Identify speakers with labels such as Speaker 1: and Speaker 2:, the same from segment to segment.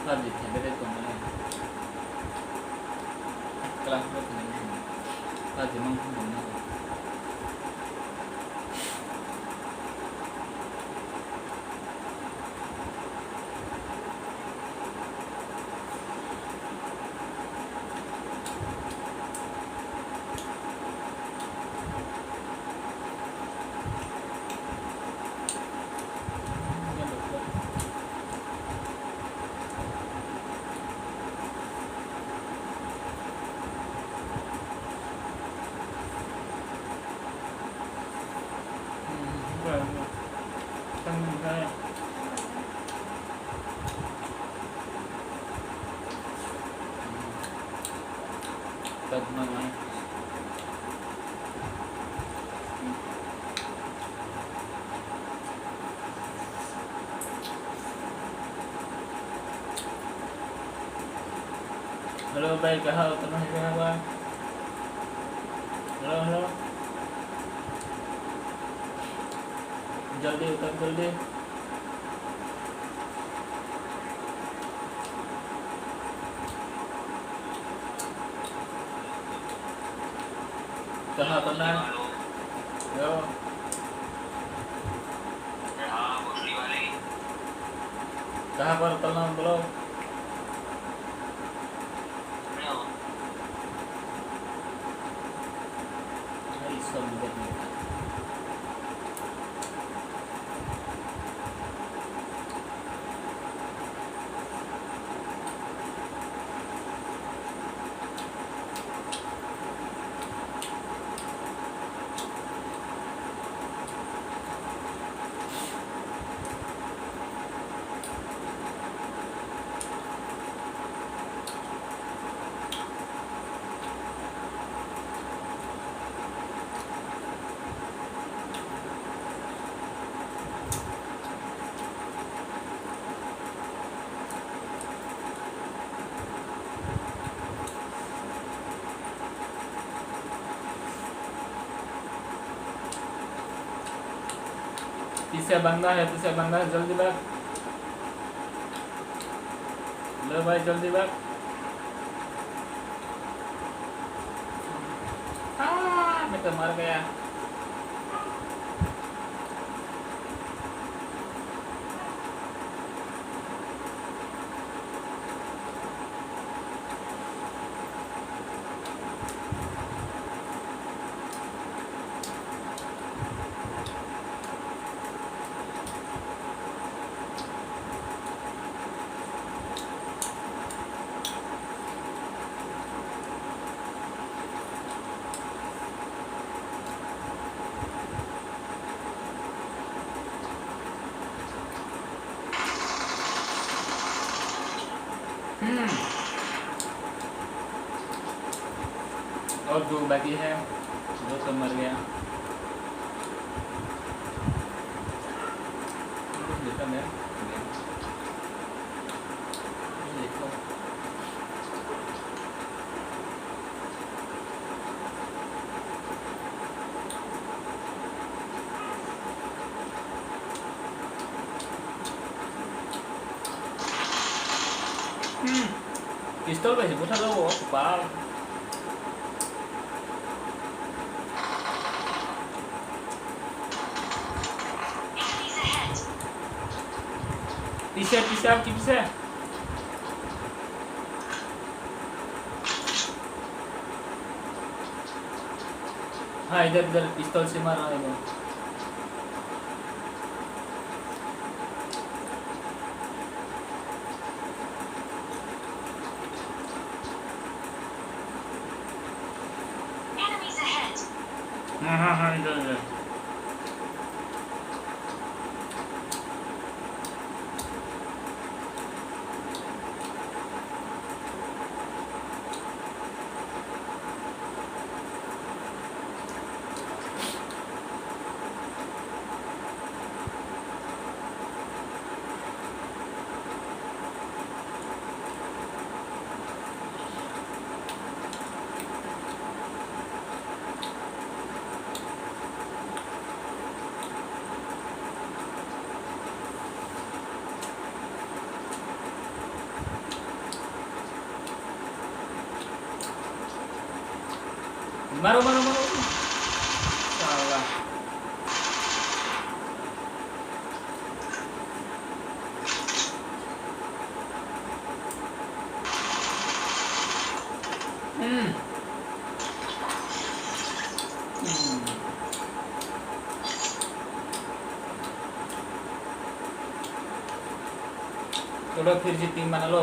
Speaker 1: ภาพดิบเห็นไม่ได้ตรงนั้นเลยกำลังพูดถึงภาพดิบมั่งขึ้นผมนี่ตั้งได้ตัดมาไหมHalo baik halo teman kawan. Halo. Joldi utang joldi. Kena tenang. Yo. Kah baru tenang belum? पीछे बंदा है जल्दी बैठ लो भाई जल्दी बैठ मैं तो मर गया और दो बाकी है वो सब मर गया देखा मैं देखो पिस्तौल पे से उठा लो वो बाल पीछे आपकी पीछे हाँ इधर पिस्तौल से मार रहा है हाँ इधर Baru baru baru. Salah. Hmm. चलो फिर से टीम बना लो.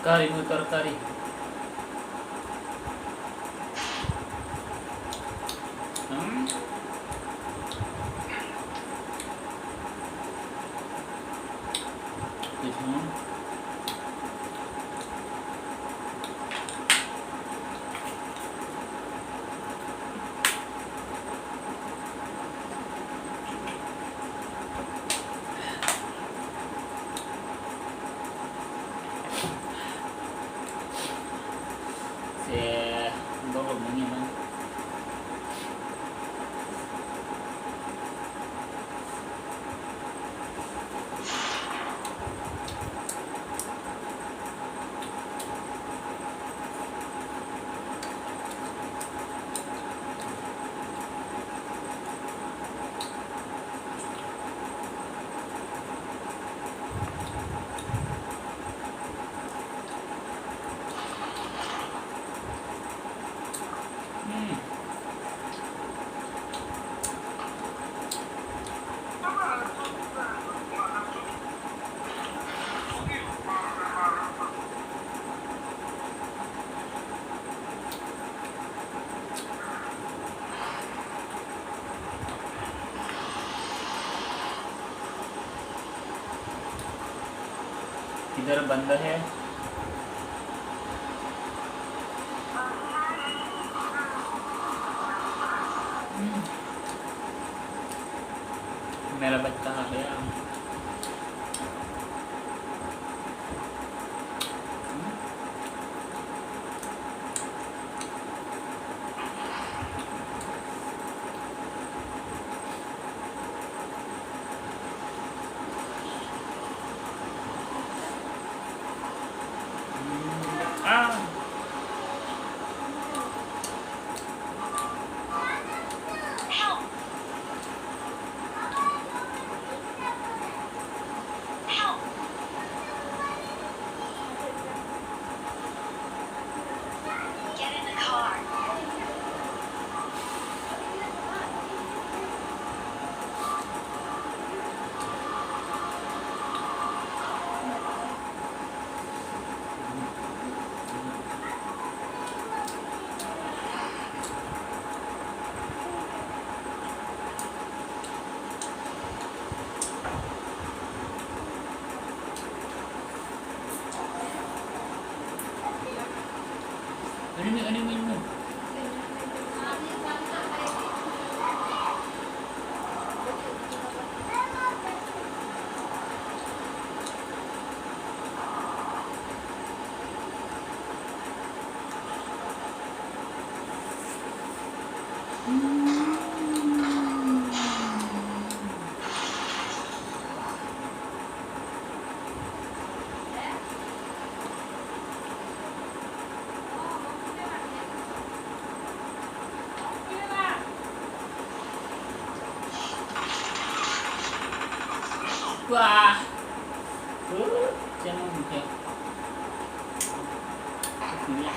Speaker 1: Kari muter kari. Belum ini man. इधर बंद है. मेरा बच्चा आ गया. Ano mo? Wah. Jangan buka. Ini ya.